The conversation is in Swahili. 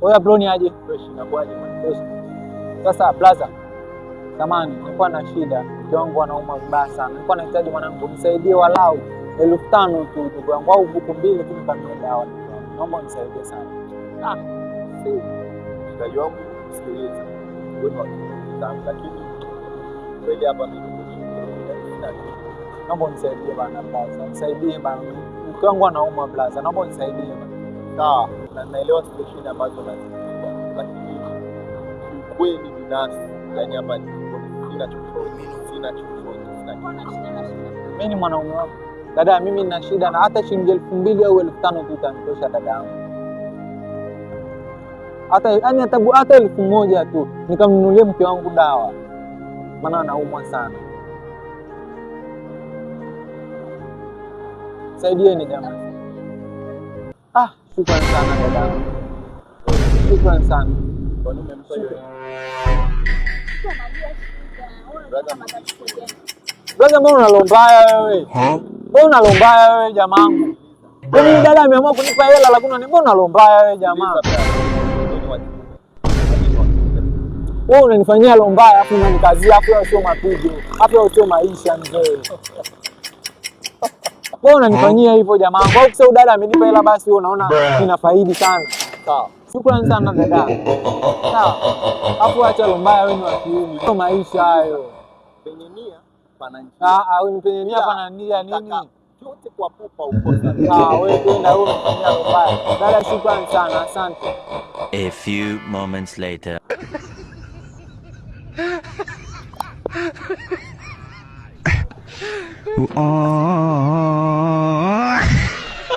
Oya bro ni aje? Fresh inakuaje man? Sasa blaza. Samani, nilikuwa na shida. Mke wangu anauma vibaya sana. Nilikuwa nahitaji mwanangu nisaidie walau 5,000 tu ndugu yangu au buku mbili tu nikanunue dawa. Naomba unisaidie sana. Mshikaji wangu sikiliza. Wewe ni lakini kweli hapa mimi naomba unisaidie bana blaza. Nisaidie bana. Mke wangu anauma blaza. Naomba unisaidie bana. Sawa, na naelewa situation ambazo unazipitia. Lakini kweli binafsi yani hapa sina chochote. Mimi ni mwanaume wako. Dada, mimi nina shida na hata shilingi 2,000 au 5,000 tu itanitosha dada yangu. Hata 1,000 tu nikamnunulie mke wangu dawa. Maana anaumwa sana. Saidieni jamani. Shukrani sana dada. Shukrani sana. Kwa nini umempa hiyo? Brother, mbona unalombaya wewe? Mbona unalombaya wewe jamangu? Mimi dada ameamua kunipa hela lakini mbona unalombaya wewe jamaa? Wewe unanifanyia lombaya afu unanikazia afu wewe sio mapigo. Afu wewe sio maisha mzee. Mbona unanifanyia hivyo jamangu? Au kisa dada amenipa hela basi wewe unaona nina faidi sana. Sawa. Shukrani sana dada. Sawa. Afu acha lombaya wewe ni wa kiume. Sio maisha hayo. Penye nia pana njia. Wewe penye nia pana nia nini? Yote kwa pupa ukosa. Wewe kwenda wewe unafanyia lombaya. Dada, shukrani sana. Asante. A few moments later.